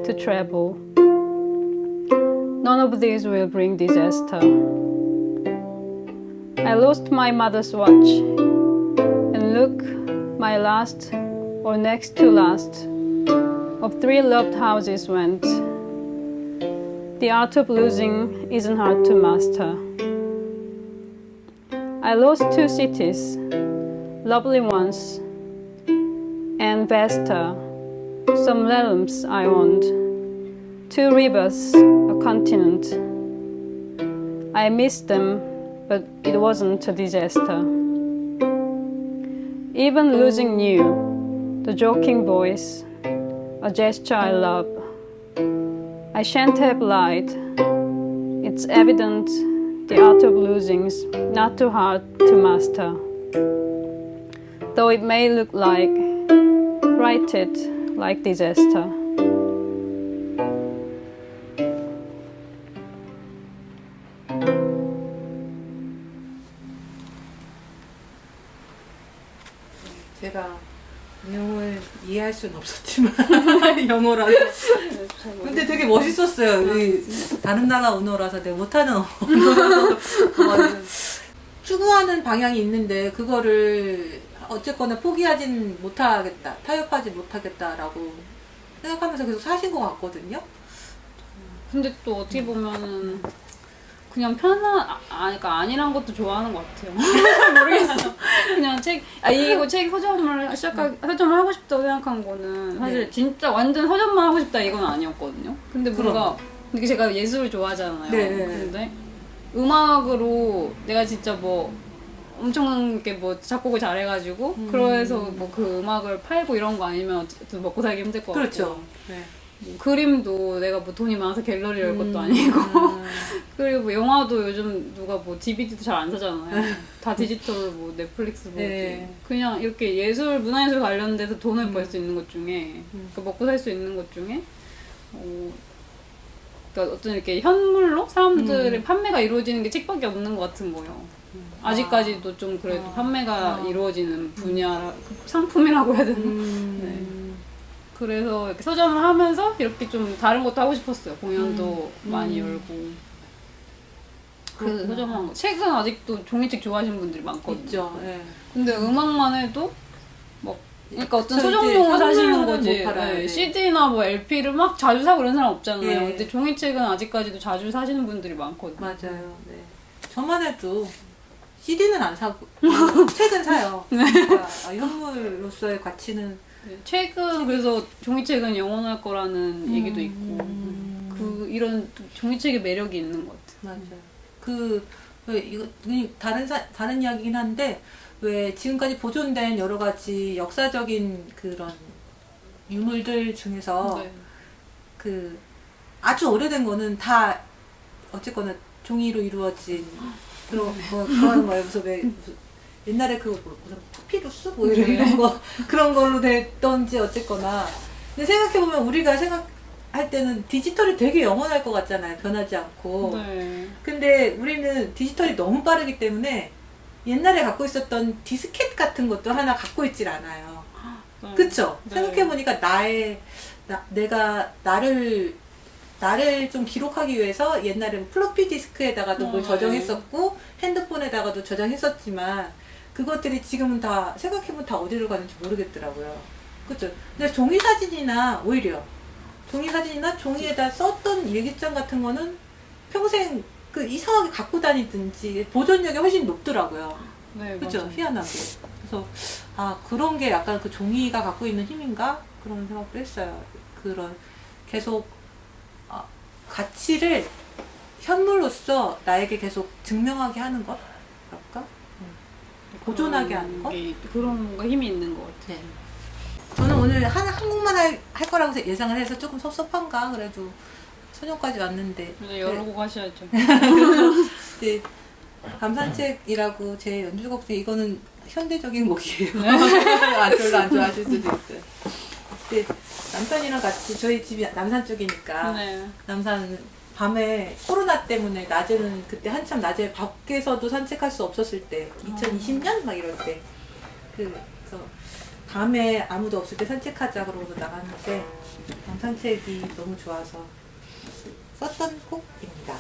to travel. None of these will bring disaster. I lost my mother's watch, and look, my last or next to last of 3 loved houses went. The art of losing isn't hard to master. I lost 2 cities, lovely ones, and vaster, some realms I owned, 2 rivers, a continent. I missed them, but it wasn't a disaster. Even losing you, the joking voice, a gesture I love. I shan't have lied. It's evident the art of losing's not too hard to master. Though it may look like, write it like disaster. 제가 내용을 이해할 수는 없었지만 영어라서 근데 되게 멋있었어요. 이 다른 나라 언어라서 내가 못하는 언어라서 추구하는 방향이 있는데 그거를 어쨌거나 포기하진 못하겠다, 타협하지 못하겠다라고 생각하면서 계속 사신 것 같거든요. 근데 또 어떻게 보면은 그냥 그러니까 아니란 것도 좋아하는 것 같아요. 모르겠어. 그냥 이거 책 서점을 서점을 하고 싶다고 생각한 거는 사실 네. 진짜 완전 서점만 하고 싶다 이건 아니었거든요. 근데 뭔가 근데 제가 예술을 좋아하잖아요. 네. 근데 음악으로 내가 진짜 뭐 엄청 이렇게 뭐 작곡을 잘해가지고 그래서 뭐 그 음악을 팔고 이런 거 아니면 어쨌든 먹고 살기 힘들 것 그렇죠. 같고. 네. 뭐 그림도 내가 뭐 돈이 많아서 갤러리 열 것도 아니고 그리고 뭐 영화도 요즘 누가 뭐 DVD도 잘 안 사잖아요. 다 디지털 뭐 넷플릭스 보지. 네. 그냥 이렇게 문화예술 관련돼서 돈을 벌 수 있는 것 중에 그러니까 먹고 살 수 있는 것 중에 그러니까 어떤 이렇게 현물로 사람들의 판매가 이루어지는 게 책밖에 없는 것 같은 거예요. 아직까지도 좀 그래도 판매가 이루어지는 분야 상품이라고 해야 되나? 네. 그래서 이렇게 서점을 하면서 이렇게 좀 다른 것도 하고 싶었어요. 공연도 많이 열고. 그래서 서점을 한 거. 책은 아직도 종이책 좋아하시는 분들이 많거든요. 있죠. 네. 근데 음악만 해도 막 그러니까 어떤 그쵸, 서점용으로 이제 사시는 선물로는 거지. 못 팔아야 돼. CD나 뭐 LP를 막 자주 사고 그런 사람 없잖아요. 네. 근데 종이책은 아직까지도 자주 사시는 분들이 많거든요. 맞아요. 네. 저만 해도 CD는 안 사고 책은 사요. 그러니까 현물로서의 가치는 네, 책은 그래서 종이책은 영원할 거라는 얘기도 있고 이런 종이책의 매력이 있는 것 같아요. 맞아요. 이거 다른 이야기긴 한데 왜 지금까지 보존된 여러 가지 역사적인 그런 유물들 중에서 네. 그 아주 오래된 거는 다 어쨌거나 종이로 이루어진 그런 거예요. 무슨 옛날에 무슨 파피루스 뭐 이런 거 그런 걸로 됐던지 어쨌거나. 근데 생각해 보면 우리가 생각할 때는 디지털이 되게 영원할 것 같잖아요. 변하지 않고. 네. 근데 우리는 디지털이 너무 빠르기 때문에 옛날에 갖고 있었던 디스켓 같은 것도 하나 갖고 있질 않아요. 네. 그쵸? 네. 생각해보니까 내가 나를 좀 기록하기 위해서 옛날에 플로피 디스크에다가도 뭘 저장했었고 핸드폰에다가도 저장했었지만 그것들이 지금은 다 생각해보면 다 어디로 가는지 모르겠더라고요. 그쵸? 근데 종이사진이나 오히려 종이사진이나 종이에다 썼던 일기장 같은 거는 평생 이상하게 갖고 다니든지 보존력이 훨씬 높더라고요. 네, 그쵸? 맞아요. 희한하게. 그래서 그런 게 약간 그 종이가 갖고 있는 힘인가? 그런 생각도 했어요. 그런 계속 가치를 현물로서 나에게 계속 증명하게 하는 것? 그럴까? 보존하게 하는 것? 그런 거 힘이 있는 것 같아요. 네. 저는 오늘 한국만 할 거라고 예상을 해서 조금 섭섭한가? 그래도 소녀까지 왔는데. 근데 여러 곡 하셔야죠. 네, 밤산책이라고 제 연주곡 중에 이거는 현대적인 곡이에요. 별로 안 좋아하실 수도 있어요. 네, 남편이랑 같이 저희 집이 남산 쪽이니까 네. 남산 밤에 코로나 때문에 낮에는 그때 한참 낮에 밖에서도 산책할 수 없었을 때 2020년 막 이럴 때 그래서 밤에 아무도 없을 때 산책하자 그러고 나갔는데 산책이 너무 좋아서 썼던 곡입니다.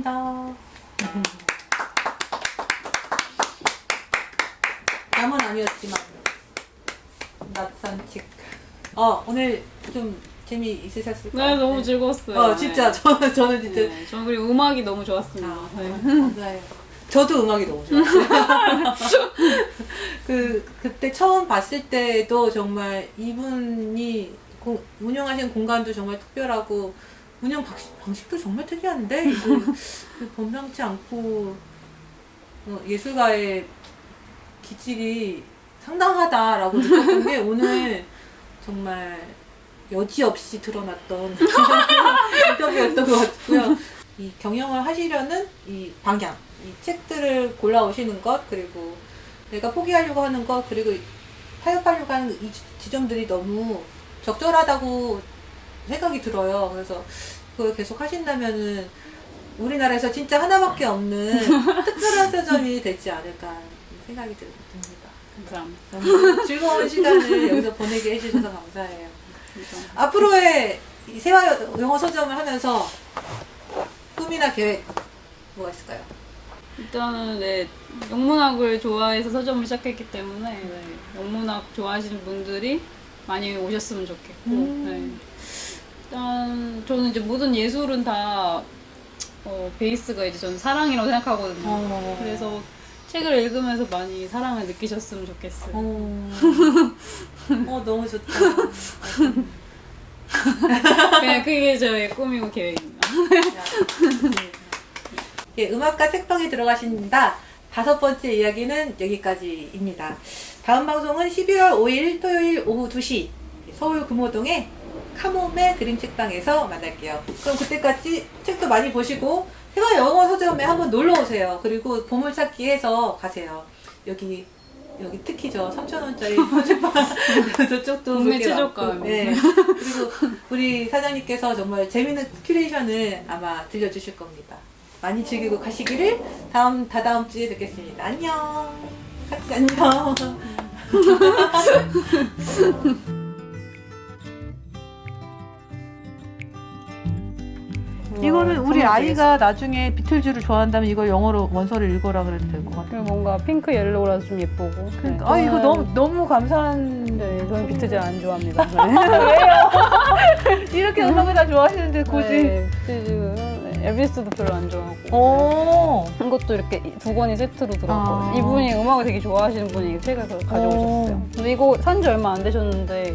감사합니다. 남은 아니었지만 낮산책. 오늘 좀 재미있으셨을까요? 네, 너무 즐거웠어요. 진짜 네. 저는 진짜 네, 저는 그리고 음악이 너무 좋았습니다. 네. 감사해요. 저도 음악이 너무 좋았어요. 그때 처음 봤을 때도 정말 이분이 운영하시는 공간도 정말 특별하고 운영 방식도 정말 특이한데 이거 범상치 않고 예술가의 기질이 상당하다라고 느꼈던 게 오늘 정말 여지없이 드러났던 인터뷰였던 것 같고요. 이 경영을 하시려는 이 방향, 이 책들을 골라오시는 것, 그리고 내가 포기하려고 하는 것, 그리고 타협하려고 하는 이 지점들이 너무 적절하다고 생각이 들어요. 그래서 그걸 계속 하신다면은 우리나라에서 진짜 하나밖에 없는 특별한 서점이 되지 않을까 생각이 듭니다. 감사합니다. 너무 즐거운 시간을 여기서 보내게 해주셔서 감사해요. 감사합니다. 앞으로의 이 세화 영어 서점을 하면서 꿈이나 계획 뭐가 있을까요? 일단은 네, 영문학을 좋아해서 서점을 시작했기 때문에 네, 영문학 좋아하시는 분들이 많이 오셨으면 좋겠고 네. 일단 저는 이제 모든 예술은 다 베이스가 이제 저는 사랑이라고 생각하거든요. 그래서 책을 읽으면서 많이 사랑을 느끼셨으면 좋겠어요. 너무 좋다. 그냥 그게 저의 꿈이고 계획입니다. 예, 음악과 책방에 들어가신다. 5번째 이야기는 여기까지입니다. 다음 방송은 12월 5일 토요일 오후 2시 서울 금호동의 카모메 그림 책방에서 만날게요. 그럼 그때까지 책도 많이 보시고 세화 영어 서점에 한번 놀러 오세요. 그리고 보물찾기 해서 가세요. 여기 특히 저 3,000원짜리 책방 저쪽도 국내 그렇게 최저가. 많고. 네. 그리고 우리 사장님께서 정말 재밌는 큐레이션을 아마 들려주실 겁니다. 많이 즐기고 가시기를 다다음 주에 뵙겠습니다. 안녕. 같이 안녕. 이거는 우리 아이가 나중에 비틀즈를 좋아한다면 이걸 영어로 원서를 읽어라 그래도 될 것 같아요. 그리고 뭔가 핑크 옐로우라서 좀 예쁘고. 그러니까 네, 이거 저는- 너무 감사한. 네, 저는 비트즈 안 좋아합니다. 네. 이렇게 음악을 다 좋아하시는데 굳이. 네, 비트즈, 네, 엘비스도 별로 안 좋아하고. 오. 이것도 이렇게 2권이 세트로 들어왔거든요. 아. 이분이 음악을 되게 좋아하시는 분이 이 책을 가져오셨어요. 근데 이거 산 지 얼마 안 되셨는데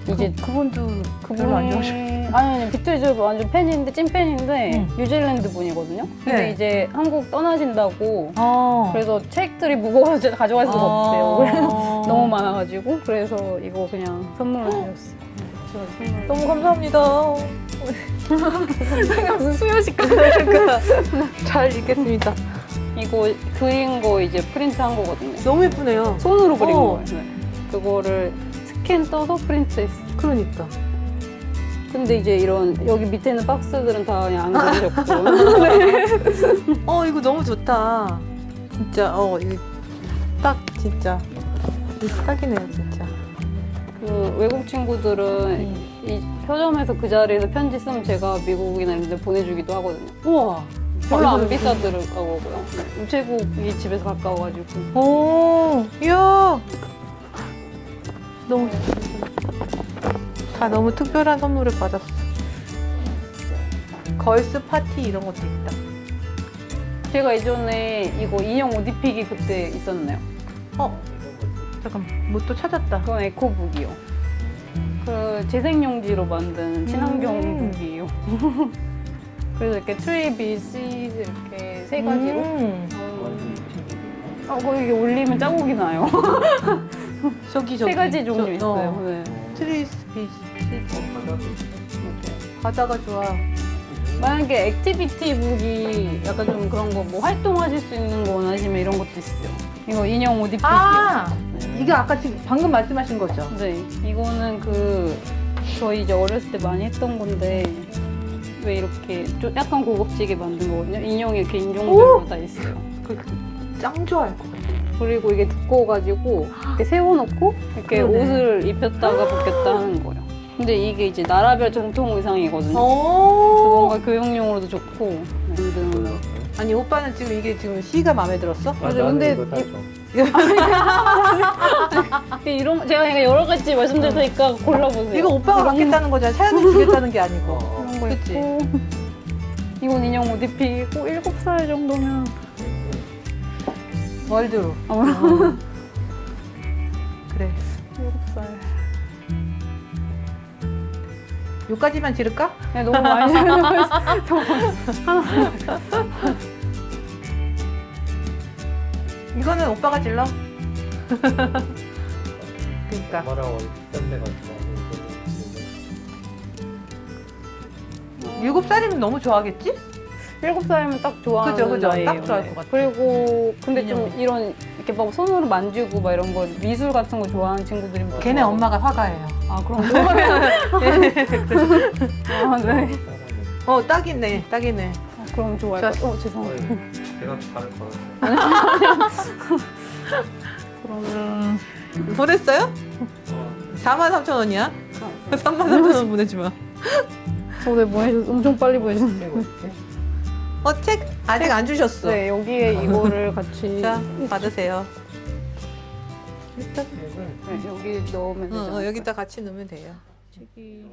이제 그분도 별로 안 좋아하셔. 아니 비틀즈 완전 팬인데 찐팬인데 뉴질랜드 분이거든요. 근데 네. 이제 한국 떠나신다고 어. 그래서 책들이 무거워서 가져갈 수가 없대요. 그래서 너무 많아. 많아가지고 그래서 이거 그냥 선물로 드렸어요. 제가 선물. 너무 감사합니다. 무슨 수요식 그러니까 잘 읽겠습니다. 이거 그린 거 이제 프린트 한 거거든요. 너무 예쁘네요. 손으로 그린 어. 거예요. 네. 그거를 스캔 떠서 프린트했어요. 그러니까. 근데 이제 이런 여기 밑에 있는 박스들은 다 그냥 안 그려졌고. 이거 너무 좋다. 진짜 이거 딱 진짜 딱이네요 진짜. 그 외국 친구들은 이 서점에서 그 자리에서 편지 쓰면 제가 미국이나 이런 데 보내주기도 하거든요. 우와. 별로 안 비싸더라고요. 우체국이 집에서 가까워가지고. 오, 이야. 너무 다 너무 특별한 선물을 받았어. 걸스 파티 이런 것도 있다. 제가 예전에 이거 인형 옷 입히기 그때 있었나요? 잠깐 뭐 또 찾았다. 그건 에코북이요. 그 재생용지로 만든 친환경 북이에요. 그래서 이렇게 트리, 비, 시즈 이렇게 세 가지로. 그거 이게 올리면 자국이 나요. 저기 세 가지 종류 있어요. 네. 트리스 비시 바다가 좋아. 만약에 액티비티 북이 약간 좀 그런 거 뭐 활동하실 수 있는 거 원하시면 이런 것도 있어요. 이거 인형 옷 입히기. 이게 아까 지금 방금 말씀하신 거죠? 네, 이거는 저희 이제 어렸을 때 많이 했던 건데 왜 이렇게 좀 약간 고급지게 만든 거거든요. 인형이 이렇게 인종별로 다 있어요. 짱 좋아할 것 같아. 그리고 이게 두꺼워가지고 이렇게 세워놓고 이렇게 그러네. 옷을 입혔다가 벗겼다 하는 거예요. 근데 이게 이제 나라별 전통 의상이거든요. 그래서 오. 뭔가 교육용으로도 좋고 만드는 아니 오빠는 지금 이게 지금 시가 마음에 들었어? 맞아, 근데 이거 사죠. 이런 제가 그냥 여러 가지 말씀드릴 테니까 골라보세요. 이거 오빠가 이런 갖겠다는 거잖아. 차연이 주겠다는 게 아니고. 이런 거 그치? 있고 이건 인형 옷 입히고 7살 정도면 월드로. 그래. 7살. 요까지만 지를까? 네, 너무 많이 하나 이거는 오빠가 질러. 그러니까. 엄마랑 딴데 같이 가고 7살이면 너무 좋아하겠지? 7살이면 딱 좋아하는 그죠, 그죠. 나이예요. 딱 좋아할 것 같아. 그리고 근데 좀 인형. 이런 이렇게 막 손으로 만지고 막 이런 거 미술 같은 거 좋아하는 친구들이 걔네 엄마가 화가예요. 아 그럼 아 네. 딱이네. 딱이네. 그럼 좋아요. 좋았어. 죄송해요. 제가 발을 걸었어요. 그러면 보냈어요? 43,000원이야? 33,000원 보내주마. 네 보내주셔서 엄청 빨리 보내주셨네요. 이거 어떻게? 책 아직 안 주셨어. 네 여기에 이거를 같이 자, 받으세요. 책을 네, 여기 넣으면 되죠. 여기다 같이 넣으면 돼요. 책이